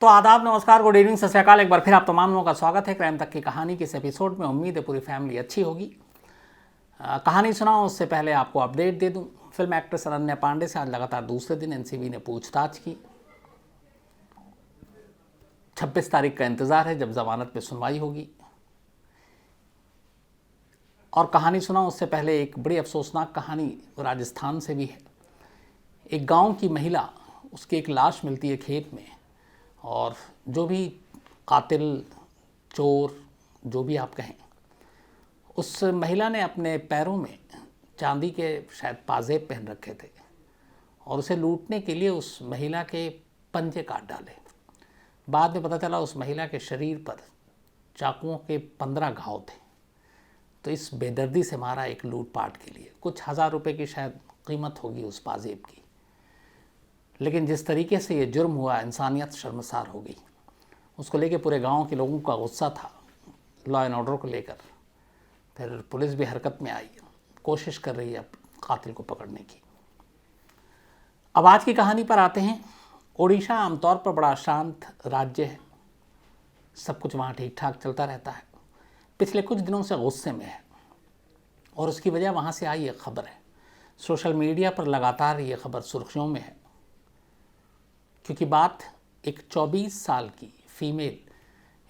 तो आदाब, नमस्कार, गुड इवनिंग, सत श्री अकाल। एक बार फिर आप तमाम लोगों का स्वागत है क्राइम तक की कहानी के इस एपिसोड में। उम्मीद है पूरी फैमिली अच्छी होगी। कहानी सुनाऊं उससे पहले आपको अपडेट दे दूं। फिल्म एक्ट्रेस अनन्या पांडे से आज लगातार दूसरे दिन एनसीबी ने पूछताछ की। 26 तारीख का इंतजार है जब जमानत पे सुनवाई होगी। और कहानी सुनाऊं उससे पहले एक बड़ी अफसोसनाक कहानी राजस्थान से भी है। एक गांव की महिला, उसकी एक लाश मिलती है खेत में, और जो भी कातिल, चोर, जो भी आप कहें, उस महिला ने अपने पैरों में चांदी के शायद पाजेब पहन रखे थे और उसे लूटने के लिए उस महिला के पंजे काट डाले। बाद में पता चला उस महिला के शरीर पर चाकुओं के 15 घाव थे। तो इस बेदर्दी से मारा एक लूटपाट के लिए। कुछ हज़ार रुपए की शायद कीमत होगी उस पाजेब की, लेकिन जिस तरीके से ये जुर्म हुआ, इंसानियत शर्मसार हो गई। उसको लेके पूरे गांव के लोगों का गुस्सा था, लॉ एंड ऑर्डर को लेकर। फिर पुलिस भी हरकत में आई, कोशिश कर रही है कातिल को पकड़ने की। अब आज की कहानी पर आते हैं। ओडिशा आमतौर पर बड़ा शांत राज्य है, सब कुछ वहाँ ठीक ठाक चलता रहता है। पिछले कुछ दिनों से गुस्से में है और उसकी वजह वहाँ से आई एक खबर है। सोशल मीडिया पर लगातार ये खबर सुर्खियों में है, क्योंकि बात एक 24 साल की फीमेल,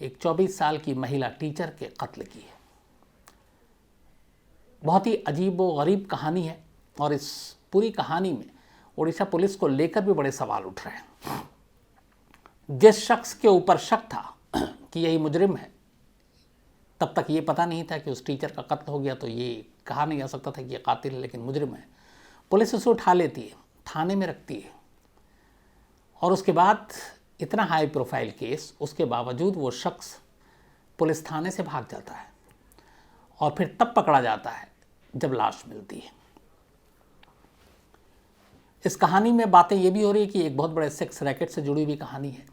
एक 24 साल की महिला टीचर के कत्ल की है। बहुत ही अजीब व गरीब कहानी है और इस पूरी कहानी में ओडिशा पुलिस को लेकर भी बड़े सवाल उठ रहे हैं। जिस शख्स के ऊपर शक था कि यही मुजरिम है, तब तक ये पता नहीं था कि उस टीचर का कत्ल हो गया, तो ये कहा नहीं जा सकता था कि ये कातिल है, लेकिन मुजरिम है। पुलिस उसे उठा लेती है, थाने में रखती है, और उसके बाद इतना हाई प्रोफाइल केस, उसके बावजूद वो शख्स पुलिस थाने से भाग जाता है और फिर तब पकड़ा जाता है जब लाश मिलती है। इस कहानी में बातें ये भी हो रही है कि एक बहुत बड़े सेक्स रैकेट से जुड़ी हुई कहानी है।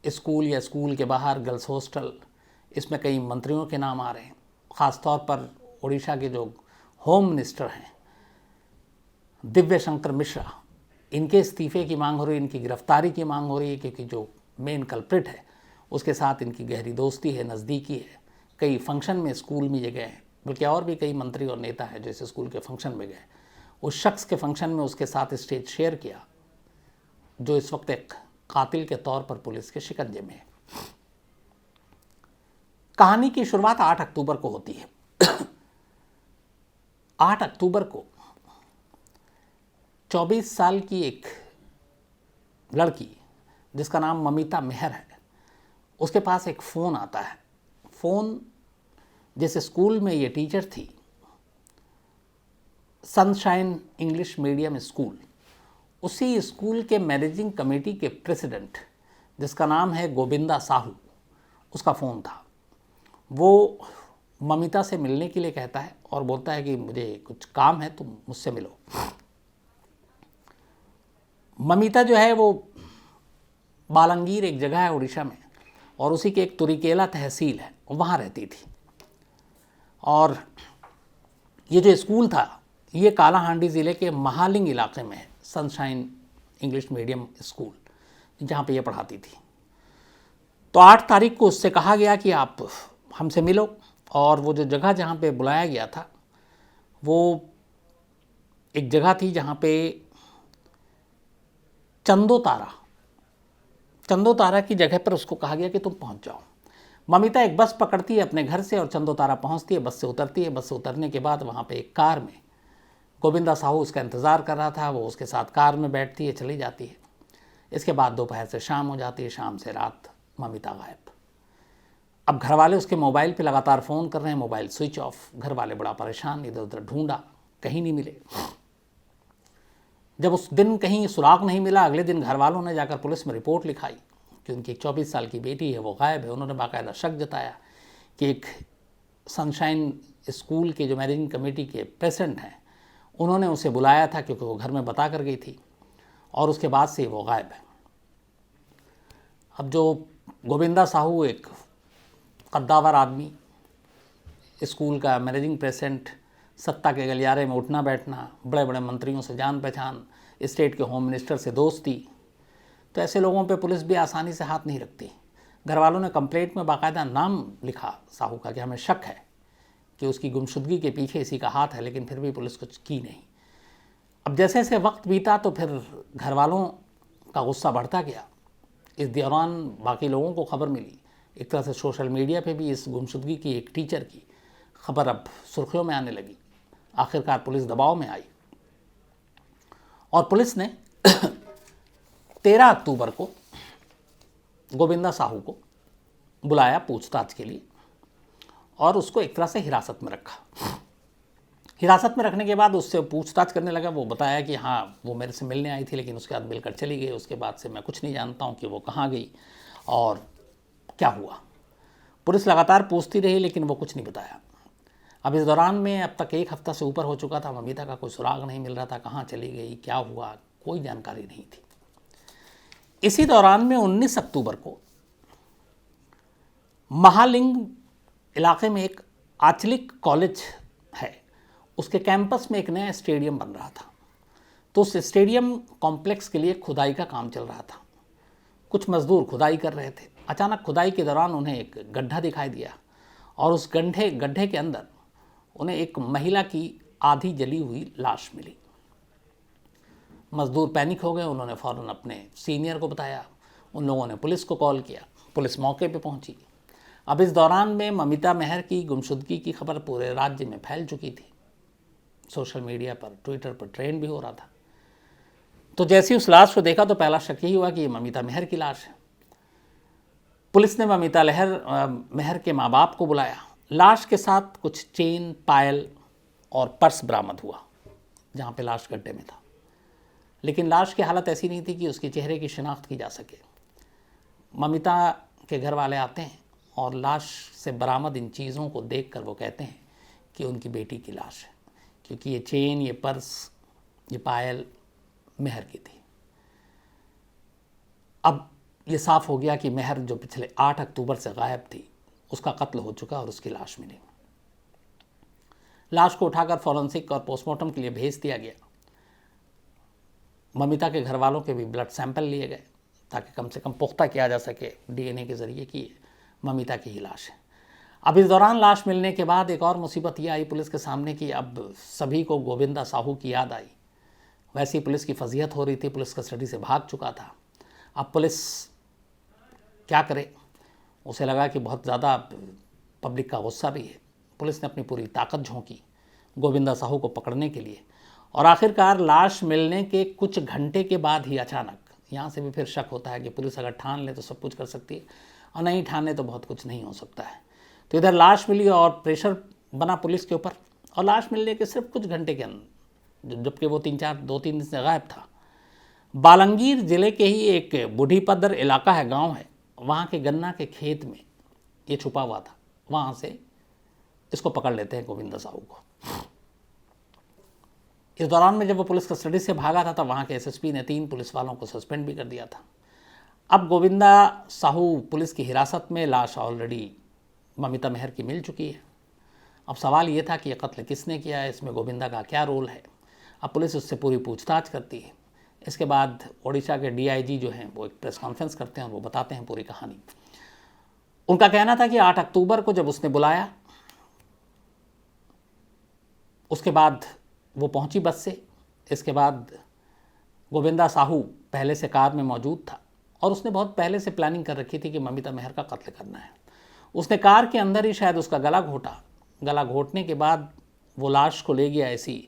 स्कूल या स्कूल के बाहर गर्ल्स हॉस्टल, इसमें कई मंत्रियों के नाम आ रहे हैं। ख़ासतौर पर उड़ीसा के जो होम मिनिस्टर हैं दिव्य शंकर मिश्रा, इनके इस्तीफे की मांग हो रही है, इनकी गिरफ्तारी की मांग हो रही है, क्योंकि जो मेन कल्प्रिट है उसके साथ इनकी गहरी दोस्ती है, नज़दीकी है। कई फंक्शन में स्कूल में ये गए हैं, बल्कि और भी कई मंत्री और नेता हैं जो इस स्कूल के फंक्शन में गए। उस शख्स के फंक्शन में उसके साथ स्टेज शेयर किया, जो इस वक्त एक कातिल के तौर पर पुलिस के शिकंजे में है। कहानी की शुरुआत 8 अक्टूबर को होती है। 8 अक्टूबर को 24 साल की एक लड़की, जिसका नाम ममिता मेहर है, उसके पास एक फ़ोन आता है। फ़ोन जिस स्कूल में ये टीचर थी, सनशाइन इंग्लिश मीडियम स्कूल, उसी स्कूल के मैनेजिंग कमेटी के प्रेसिडेंट, जिसका नाम है गोविंदा साहू, उसका फ़ोन था। वो ममिता से मिलने के लिए कहता है और बोलता है कि मुझे कुछ काम है, तुम मुझसे मिलो। ममिता जो है वो बालंगीर एक जगह है उड़ीसा में, और उसी के एक तुरिकेला तहसील है, वहाँ रहती थी। और ये जो स्कूल था ये कालाहांडी ज़िले के महालिंग इलाके में है, सनशाइन इंग्लिश मीडियम स्कूल, जहाँ पे ये पढ़ाती थी। तो 8 तारीख को उससे कहा गया कि आप हमसे मिलो, और वो जो जगह जहाँ पे बुलाया गया था वो एक जगह थी जहाँ पे चंदो तारा की जगह पर उसको कहा गया कि तुम पहुँच जाओ। ममिता एक बस पकड़ती है अपने घर से और चंदो तारा पहुँचती है, बस से उतरती है। बस से उतरने के बाद वहाँ पे एक कार में गोविंदा साहू उसका इंतज़ार कर रहा था। वो उसके साथ कार में बैठती है, चली जाती है। इसके बाद दोपहर से शाम हो जाती है, शाम से रात, ममिता गायब। अब घर वाले उसके मोबाइल पे लगातार फ़ोन कर रहे हैं, मोबाइल स्विच ऑफ। घर वाले बड़ा परेशान, इधर उधर ढूंढा, कहीं नहीं मिले। जब उस दिन कहीं सुराग नहीं मिला, अगले दिन घर वालों ने जाकर पुलिस में रिपोर्ट लिखाई कि उनकी एक 24 साल की बेटी है, वो गायब है। उन्होंने बाकायदा शक जताया कि एक सनशाइन स्कूल के जो मैनेजिंग कमेटी के प्रेसिडेंट हैं, उन्होंने उसे बुलाया था, क्योंकि वो घर में बता कर गई थी, और उसके बाद से वो गायब है। अब जो गोविंदा साहू, एक कद्दावर आदमी, स्कूल का मैनेजिंग प्रेसिडेंट, सत्ता के गलियारे में उठना बैठना, बड़े बड़े मंत्रियों से जान पहचान, स्टेट के होम मिनिस्टर से दोस्ती, तो ऐसे लोगों पे पुलिस भी आसानी से हाथ नहीं रखती। घर वालों ने कंप्लेंट में बाकायदा नाम लिखा साहू का कि हमें शक है कि उसकी गुमशुदगी के पीछे इसी का हाथ है, लेकिन फिर भी पुलिस कुछ की नहीं। अब जैसे जैसे वक्त बीता तो फिर घर वालों का गुस्सा बढ़ता गया। इस दौरान बाकी लोगों को खबर मिली, एक तरह से सोशल मीडिया पे भी इस गुमशुदगी की एक टीचर की खबर अब सुर्खियों में आने लगी। आखिरकार पुलिस दबाव में आई और पुलिस ने 13 अक्टूबर को गोविंदा साहू को बुलाया पूछताछ के लिए और उसको एक तरह से हिरासत में रखा। हिरासत में रखने के बाद उससे पूछताछ करने लगा। वो बताया कि हाँ, वो मेरे से मिलने आई थी, लेकिन उसके बाद मिलकर चली गई। उसके बाद से मैं कुछ नहीं जानता हूँ कि वो कहाँ गई और क्या हुआ। पुलिस लगातार पूछती रही, लेकिन वो कुछ नहीं बताया। अब इस दौरान में अब तक 1 हफ्ता से ऊपर हो चुका था। ममिता का कोई सुराग नहीं मिल रहा था, कहाँ चली गई, क्या हुआ, कोई जानकारी नहीं थी। इसी दौरान में 19 अक्टूबर को महालिंग इलाके में एक आंचलिक कॉलेज है, उसके कैंपस में एक नया स्टेडियम बन रहा था। तो उस स्टेडियम कॉम्प्लेक्स के लिए खुदाई का काम चल रहा था। कुछ मजदूर खुदाई कर रहे थे। अचानक खुदाई के दौरान उन्हें एक गड्ढा दिखाई दिया और उस गड्ढे के अंदर उन्हें एक महिला की आधी जली हुई लाश मिली। मजदूर पैनिक हो गए। उन्होंने फ़ौरन अपने सीनियर को बताया। उन लोगों ने पुलिस को कॉल किया। पुलिस मौके पे पहुंची। अब इस दौरान में ममिता मेहर की गुमशुदगी की खबर पूरे राज्य में फैल चुकी थी। सोशल मीडिया पर, ट्विटर पर ट्रेंड भी हो रहा था। तो जैसे ही उस लाश को देखा तो पहला शक यही हुआ कि ये ममिता मेहर की लाश है। पुलिस ने ममिता मेहर के माँ बाप को बुलाया। लाश के साथ कुछ चेन, पायल और पर्स बरामद हुआ जहाँ पे लाश गड्ढे में था। लेकिन लाश की हालत ऐसी नहीं थी कि उसके चेहरे की शिनाख्त की जा सके। ममिता के घर वाले आते हैं और लाश से बरामद इन चीज़ों को देखकर वो कहते हैं कि उनकी बेटी की लाश है, क्योंकि ये चेन, ये पर्स, ये पायल मेहर की थी। अब ये साफ हो गया कि मेहर जो पिछले 8 अक्टूबर से गायब थी, उसका कत्ल हो चुका और उसकी लाश मिली। लाश को उठाकर फॉरेंसिक और पोस्टमार्टम के लिए भेज दिया गया। ममिता के घर वालों के भी ब्लड सैंपल लिए गए ताकि कम से कम पुख्ता किया जा सके डीएनए के ज़रिए कि ममिता की ही लाश है। अब इस दौरान लाश मिलने के बाद एक और मुसीबत ये आई पुलिस के सामने कि अब सभी को गोविंदा साहू की याद आई। वैसे ही पुलिस की फजीहत हो रही थी, पुलिस कस्टडी से भाग चुका था। अब पुलिस क्या करे, उसे लगा कि बहुत ज़्यादा पब्लिक का गुस्सा भी है। पुलिस ने अपनी पूरी ताकत झोंकी गोविंदा साहू को पकड़ने के लिए और आखिरकार लाश मिलने के कुछ घंटे के बाद ही अचानक, यहाँ से भी फिर शक होता है कि पुलिस अगर ठान ले तो सब कुछ कर सकती है और नहीं ठाने तो बहुत कुछ नहीं हो सकता है। तो इधर लाश मिली और प्रेशर बना पुलिस के ऊपर और लाश मिलने के सिर्फ कुछ घंटे के अंदर, जबकि वो 2-3 दिन से गायब था। बालंगीर ज़िले के ही एक बूढ़ीपदर इलाका है, गांव है, वहाँ के गन्ना के खेत में ये छुपा हुआ था। वहाँ से इसको पकड़ लेते हैं गोविंदा साहू को। इस दौरान में जब वो पुलिस कस्टडी से भागा था तब वहाँ के एसएसपी ने 3 पुलिस वालों को सस्पेंड भी कर दिया था। अब गोविंदा साहू पुलिस की हिरासत में, लाश ऑलरेडी ममिता मेहर की मिल चुकी है। अब सवाल ये था कि ये कत्ल किसने किया है, इसमें गोविंदा का क्या रोल है। अब पुलिस उससे पूरी पूछताछ करती है। इसके बाद ओडिशा के डीआईजी जो हैं वो एक प्रेस कॉन्फ्रेंस करते हैं और वो बताते हैं पूरी कहानी। उनका कहना था कि 8 अक्टूबर को जब उसने बुलाया, उसके बाद वो पहुंची बस से। इसके बाद गोविंदा साहू पहले से कार में मौजूद था और उसने बहुत पहले से प्लानिंग कर रखी थी कि ममिता मेहर का कत्ल करना है। उसने कार के अंदर ही शायद उसका गला घोटा। गला घोटने के बाद वो लाश को ले गया ऐसी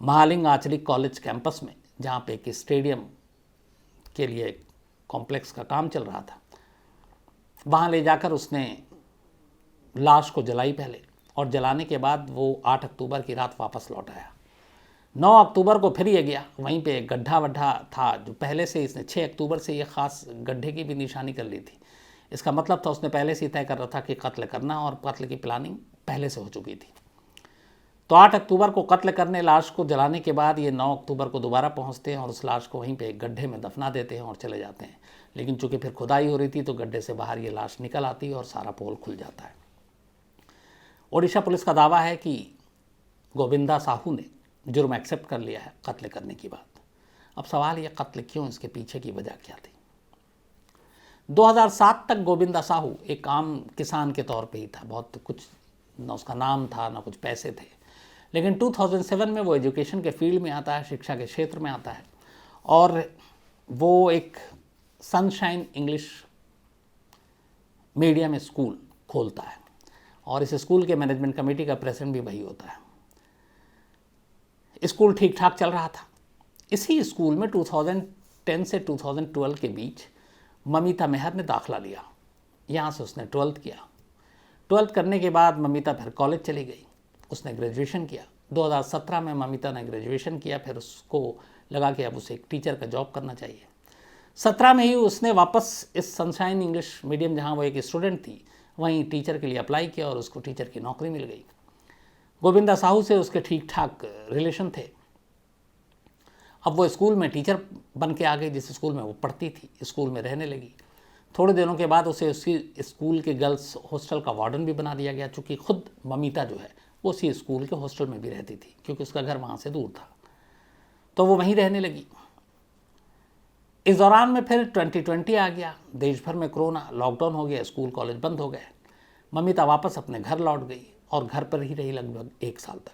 महालिंग आंचलिक कॉलेज कैंपस में, जहाँ पे एक स्टेडियम के लिए कॉम्प्लेक्स का काम चल रहा था। वहाँ ले जाकर उसने लाश को जलाई पहले और जलाने के बाद वो 8 अक्टूबर की रात वापस लौट आया। 9 अक्टूबर को फिर ये गया, वहीं पे एक गड्ढा था जो पहले से इसने 6 अक्टूबर से ये ख़ास गड्ढे की भी निशानी कर ली थी। इसका मतलब था उसने पहले से ही तय कर रहा था कि कत्ल करना और कत्ल की प्लानिंग पहले से हो चुकी थी। तो 8 अक्टूबर को कत्ल करने, लाश को जलाने के बाद ये 9 अक्टूबर को दोबारा पहुंचते हैं और उस लाश को वहीं पे एक गड्ढे में दफना देते हैं और चले जाते हैं। लेकिन चूंकि फिर खुदाई हो रही थी तो गड्ढे से बाहर ये लाश निकल आती है और सारा पोल खुल जाता है। ओडिशा पुलिस का दावा है कि गोविंदा साहू ने जुर्म एक्सेप्ट कर लिया है कत्ल करने की बात। अब सवाल ये, कत्ल क्यों, इसके पीछे की वजह क्या थी? 2007 तक गोविंदा साहू एक आम किसान के तौर पे ही था, बहुत कुछ ना उसका नाम था ना कुछ पैसे थे। लेकिन 2007 में वो एजुकेशन के फील्ड में आता है, शिक्षा के क्षेत्र में आता है, और वो एक सनशाइन इंग्लिश मीडियम स्कूल खोलता है, और इस स्कूल के मैनेजमेंट कमेटी का प्रेसिडेंट भी वही होता है। स्कूल ठीक ठाक चल रहा था। इसी स्कूल में 2010 से 2012 के बीच ममिता मेहर ने दाखिला लिया। यहाँ से उसने 12th किया। 12th करने के बाद ममिता फिर कॉलेज चली गई, उसने ग्रेजुएशन किया। 2017 में ममिता ने ग्रेजुएशन किया, फिर उसको लगा कि अब उसे एक टीचर का जॉब करना चाहिए। 17 में ही उसने वापस इस सनशाइन इंग्लिश मीडियम, जहाँ वो एक स्टूडेंट थी, वहीं टीचर के लिए अप्लाई किया और उसको टीचर की नौकरी मिल गई। गोविंदा साहू से उसके ठीक ठाक रिलेशन थे। अब वो स्कूल में टीचर बन के आ गई, जिस स्कूल में वो पढ़ती थी, स्कूल में रहने लगी। थोड़े दिनों के बाद उसे उसी स्कूल के गर्ल्स हॉस्टल का वार्डन भी बना दिया गया, चूँकि खुद ममिता जो है वो उसी स्कूल के हॉस्टल में भी रहती थी, क्योंकि उसका घर वहाँ से दूर था, तो वो वहीं रहने लगी। इस दौरान में फिर 2020 आ गया, देश भर में कोरोना, लॉकडाउन हो गया, स्कूल कॉलेज बंद हो गए। ममिता वापस अपने घर लौट गई और घर पर ही रही लगभग 1 साल तक।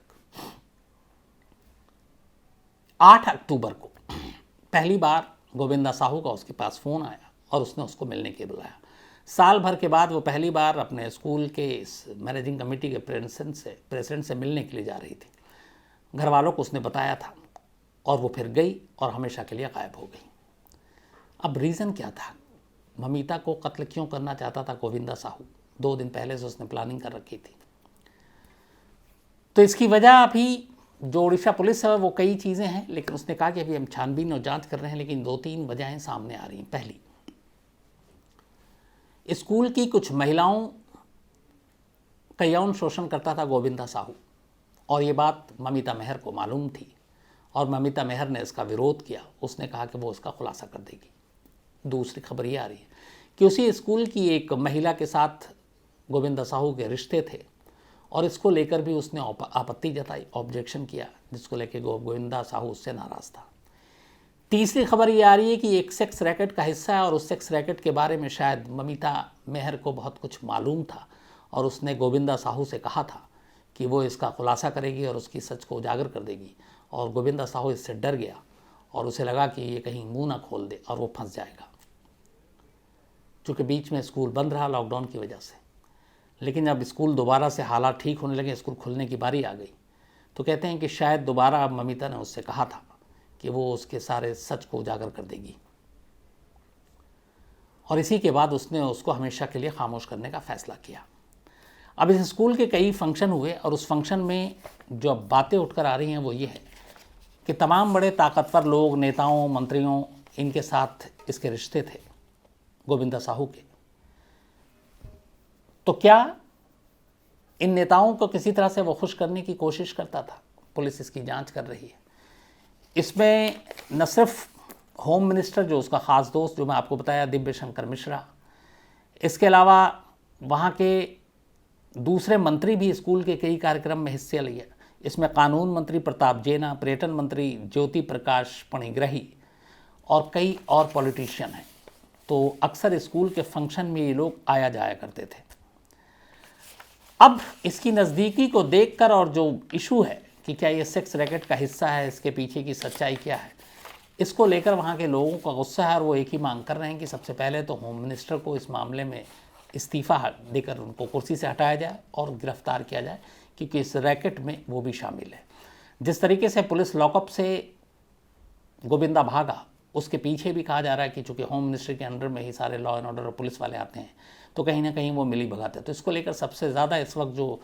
8 अक्टूबर को पहली बार गोविंदा साहू का उसके पास फ़ोन आया और उसने उसको मिलने के लिए बुलाया। साल भर के बाद वो पहली बार अपने स्कूल के इस मैनेजिंग कमेटी के प्रेसिडेंट से मिलने के लिए जा रही थी। घर वालों को उसने बताया था और वो फिर गई और हमेशा के लिए गायब हो गई। अब रीज़न क्या था? ममिता को कत्ल क्यों करना चाहता था गोविंदा साहू? 2 दिन पहले से उसने प्लानिंग कर रखी थी। तो इसकी वजह अभी जो उड़ीसा पुलिस है वो कई चीज़ें हैं, लेकिन उसने कहा कि अभी हम छानबीन और जांच कर रहे हैं, लेकिन 2-3 वजहें सामने आ रही हैं। पहली, स्कूल की कुछ महिलाओं का यौन शोषण करता था गोविंदा साहू, और ये बात ममिता मेहर को मालूम थी, और ममिता मेहर ने इसका विरोध किया। उसने कहा कि वो इसका खुलासा कर देगी। दूसरी खबर ये आ रही है कि उसी स्कूल की एक महिला के साथ गोविंदा साहू के रिश्ते थे, और इसको लेकर भी उसने आपत्ति जताई, ऑब्जेक्शन किया, जिसको लेकर गोविंदा साहू उससे नाराज़ था। तीसरी खबर ये आ रही है कि एक सेक्स रैकेट का हिस्सा है, और उस सेक्स रैकेट के बारे में शायद ममिता मेहर को बहुत कुछ मालूम था, और उसने गोविंदा साहू से कहा था कि वो इसका खुलासा करेगी और उसकी सच को उजागर कर देगी, और गोविंदा साहू इससे डर गया और उसे लगा कि ये कहीं मुंह ना खोल दे और वो फंस जाएगा, चूँकि बीच में स्कूल बंद रहा लॉकडाउन की वजह से। लेकिन जब स्कूल दोबारा से हालात ठीक होने लगे, स्कूल खुलने की बारी आ गई, तो कहते हैं कि शायद दोबारा ममिता ने उससे कहा था कि वो उसके सारे सच को उजागर कर देगी, और इसी के बाद उसने उसको हमेशा के लिए खामोश करने का फैसला किया। अब इस स्कूल के कई फंक्शन हुए, और उस फंक्शन में जो बातें उठकर आ रही हैं वो ये है कि तमाम बड़े ताकतवर लोग, नेताओं, मंत्रियों, इनके साथ इसके रिश्ते थे गोविंदा साहू के। तो क्या इन नेताओं को किसी तरह से वो खुश करने की कोशिश करता था? पुलिस इसकी जांच कर रही है। इसमें न सिर्फ होम मिनिस्टर, जो उसका ख़ास दोस्त, जो मैं आपको बताया, दिव्य शंकर मिश्रा, इसके अलावा वहाँ के दूसरे मंत्री भी स्कूल के कई कार्यक्रम में हिस्से लिए। इसमें कानून मंत्री प्रताप जेना, पर्यटन मंत्री ज्योति प्रकाश पणिग्रही और कई और पॉलिटिशियन हैं। तो अक्सर स्कूल के फंक्शन में ये लोग आया जाया करते थे। अब इसकी नज़दीकी को देखकर, और जो इशू है कि क्या ये सेक्स रैकेट का हिस्सा है, इसके पीछे की सच्चाई क्या है, इसको लेकर वहाँ के लोगों का गुस्सा है, और वो एक ही मांग कर रहे हैं कि सबसे पहले तो होम मिनिस्टर को इस मामले में इस्तीफ़ा देकर उनको कुर्सी से हटाया जाए और गिरफ्तार किया जाए, क्योंकि इस रैकेट में वो भी शामिल है। जिस तरीके से पुलिस लॉकअप से गोविंदा भागा, उसके पीछे भी कहा जा रहा है कि चूँकि होम मिनिस्ट्री के अंडर में ही सारे लॉ एंड ऑर्डर और पुलिस वाले आते हैं, तो कहीं ना कहीं वो मिली भगत है। तो इसको लेकर सबसे ज़्यादा इस वक्त जो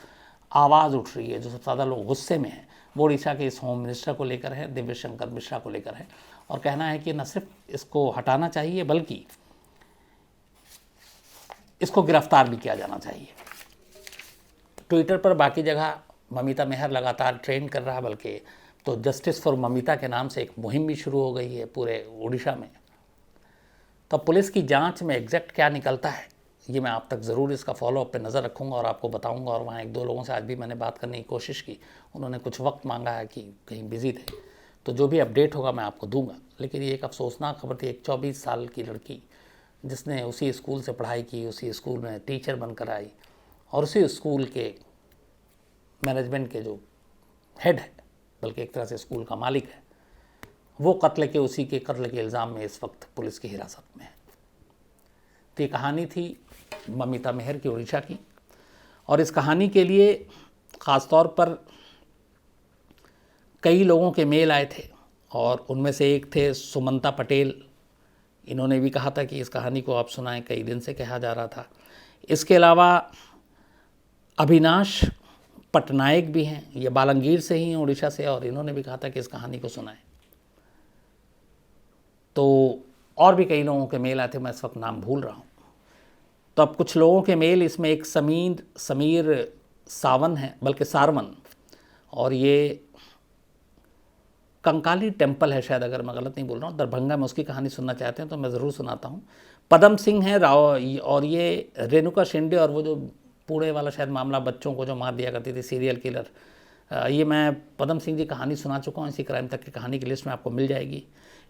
आवाज़ उठ रही है, जो सबसे ज़्यादा लोग गुस्से में हैं, वो उड़ीसा के इस होम मिनिस्टर को लेकर है, दिव्य शंकर मिश्रा को लेकर है, और कहना है कि न सिर्फ इसको हटाना चाहिए बल्कि इसको गिरफ्तार भी किया जाना चाहिए। ट्विटर पर, बाकी जगह ममिता मेहर लगातार ट्रेंड कर रहा, बल्कि तो जस्टिस फॉर ममिता के नाम से एक मुहिम भी शुरू हो गई है पूरे उड़ीसा में। तब पुलिस की जांच में एग्जैक्ट क्या निकलता है, ये मैं आप तक ज़रूर इसका फॉलोअप पे नज़र रखूँगा और आपको बताऊँगा। और वहाँ 1-2 लोगों से आज भी मैंने बात करने की कोशिश की, उन्होंने कुछ वक्त मांगा है कि कहीं बिज़ी थे, तो जो भी अपडेट होगा मैं आपको दूंगा। लेकिन ये एक अफसोसनाक खबर थी। एक 24 साल की लड़की जिसने उसी स्कूल से पढ़ाई की, उसी स्कूल में टीचर बनकर आई और उसी स्कूल के मैनेजमेंट के जो हेड है, बल्कि एक तरह से स्कूल का मालिक है, वो उसी के कत्ल के इल्ज़ाम में इस वक्त पुलिस की हिरासत में है। तो ये कहानी थी ममिता मेहर की, उड़ीसा की। और इस कहानी के लिए ख़ास तौर पर कई लोगों के मेल आए थे और उनमें से एक थे सुमंता पटेल। इन्होंने भी कहा था कि इस कहानी को आप सुनाएं, कई दिन से कहा जा रहा था। इसके अलावा अविनाश पटनायक भी हैं, ये बालंगीर से ही हैं, उड़ीसा से, और इन्होंने भी कहा था कि इस कहानी को सुनाएं। तो और भी कई लोगों के मेल आए थे, मैं इस वक्त नाम भूल रहा हूँ। तो अब कुछ लोगों के मेल, इसमें एक समीर सावन है, बल्कि सारवन, और ये कंकाली टेम्पल है शायद, अगर मैं गलत नहीं बोल रहा हूँ, दरभंगा में, उसकी कहानी सुनना चाहते हैं तो मैं ज़रूर सुनाता हूँ। पदम सिंह है राव, और ये रेणुका शिंदे, और वो जो पुणे वाला शायद मामला, बच्चों को जो मार दिया करती थी, सीरियल किलर, ये मैं पदम सिंह जी कहानी सुना चुका हूँ। इसी क्राइम तक की कहानी की लिस्ट में आपको मिल जाएगी।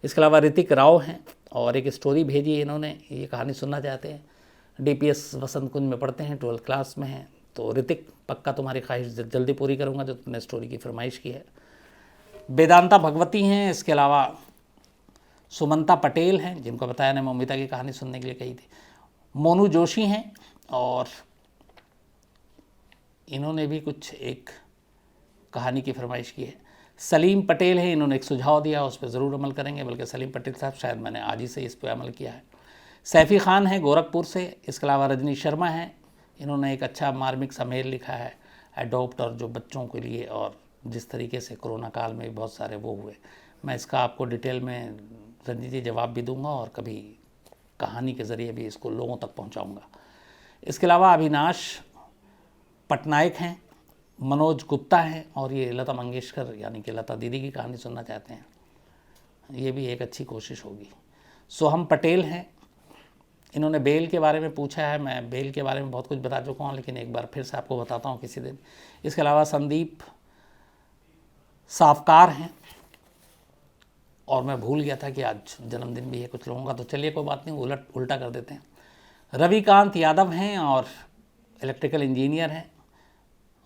इसके अलावा ऋतिक राव हैं और एक स्टोरी भेजी है इन्होंने, ये कहानी सुनना चाहते हैं। DPS वसंत कुंज में पढ़ते हैं, 12th क्लास में हैं। तो ऋतिक, पक्का तुम्हारी ख्वाहिश जल्दी पूरी करूँगा जो तुमने स्टोरी की फरमाइश की है। वेदांता भगवती हैं। इसके अलावा सुमंता पटेल हैं, जिनको बताया ना ममिता की कहानी सुनने के लिए कही थी। मोनू जोशी हैं और इन्होंने भी कुछ एक कहानी की फरमाइश की है। सलीम पटेल हैं, इन्होंने एक सुझाव दिया, उस पर ज़रूर अमल करेंगे, बल्कि सलीम पटेल साहब शायद मैंने आज ही से इस पर अमल किया है। सैफ़ी खान है गोरखपुर से। इसके अलावा रजनी शर्मा हैं, इन्होंने एक अच्छा मार्मिक सा मेल लिखा है एडॉप्ट और जो बच्चों के लिए, और जिस तरीके से कोरोना काल में बहुत सारे वो हुए, मैं इसका आपको डिटेल में रंजीत जी जवाब भी दूंगा और कभी कहानी के ज़रिए भी इसको लोगों तक पहुंचाऊंगा। इसके अलावा अविनाश पटनायक हैं, मनोज गुप्ता हैं, और ये लता मंगेशकर यानी कि लता दीदी की कहानी सुनना चाहते हैं, ये भी एक अच्छी कोशिश होगी। सोहम पटेल हैं, इन्होंने बेल के बारे में पूछा है। मैं बेल के बारे में बहुत कुछ बता चुका हूँ, लेकिन एक बार फिर से आपको बताता हूँ किसी दिन। इसके अलावा संदीप साफकार हैं, और मैं भूल गया था कि आज जन्मदिन भी है कुछ लोगों का, तो चलिए कोई बात नहीं, उल्टा कर देते हैं। रविकांत यादव हैं और इलेक्ट्रिकल इंजीनियर हैं,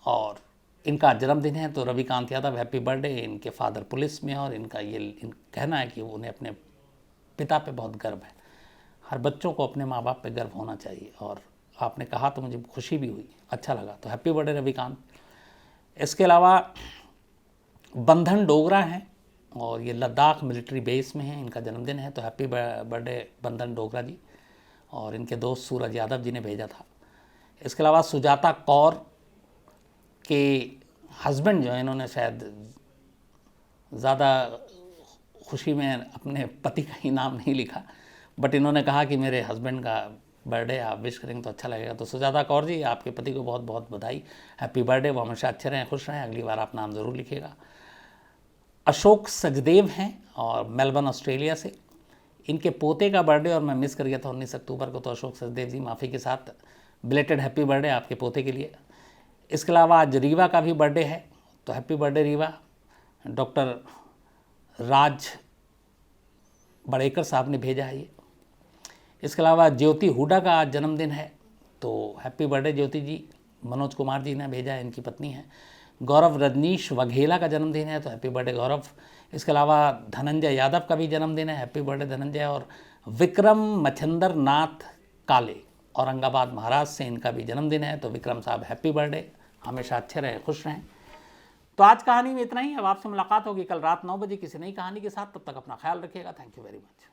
और इनका जन्मदिन है। तो रविकांत यादव, हैप्पी बर्थडे। इनके फादर पुलिस में, और इनका ये कहना है कि उन्हें अपने पिता पे बहुत गर्व है। हर बच्चों को अपने माँ बाप पे गर्व होना चाहिए, और आपने कहा तो मुझे खुशी भी हुई, अच्छा लगा। तो हैप्पी बर्थडे रविकांत। इसके अलावा बंधन डोगरा हैं, और ये लद्दाख मिलिट्री बेस में हैं, इनका जन्मदिन है। तो हैप्पी बर्थडे बंधन डोगरा जी। और इनके दोस्त सूरज यादव जी ने भेजा था। इसके अलावा सुजाता कौर के हस्बैंड जो है, इन्होंने शायद ज़्यादा खुशी में अपने पति का ही नाम नहीं लिखा, बट इन्होंने कहा कि मेरे हस्बैंड का बर्थडे आप विश करेंगे तो अच्छा लगेगा। तो सुजाता कौर जी, आपके पति को बहुत बहुत बधाई, हैप्पी बर्थडे। वो हमेशा अच्छे रहें, खुश रहें। अगली बार आप नाम ज़रूर लिखिएगा। अशोक सचदेव हैं, और मेलबर्न ऑस्ट्रेलिया से। इनके पोते का बर्थडे और मैं मिस कर गया था 19 अक्टूबर को, तो अशोक सचदेव जी, माफ़ी के साथ बिलेटेड हैप्पी बर्थडे आपके पोते के लिए। इसके अलावा आज रीवा का भी बर्थडे है, तो हैप्पी बर्थडे रीवा। डॉक्टर राज बड़ेकर साहब ने भेजा है ये। इसके अलावा ज्योति हुडा का आज जन्मदिन है, तो हैप्पी बर्थडे ज्योति जी। मनोज कुमार जी ने भेजा है, इनकी पत्नी है। गौरव रजनीश वघेला का जन्मदिन है, तो हैप्पी बर्थडे गौरव। इसके अलावा धनंजय यादव का भी जन्मदिन है, हैप्पी बर्थडे धनंजय। और विक्रम मच्छंदर नाथ काले, औरंगाबाद महाराष्ट्र से, इनका भी जन्मदिन है। तो विक्रम साहब हैप्पी बर्थडे, हमेशा अच्छे रहें, खुश रहें। तो आज कहानी में इतना ही। अब आपसे मुलाकात होगी कल रात 9 बजे किसी नई कहानी के साथ। तब तक अपना ख्याल रखिएगा। Thank you very much.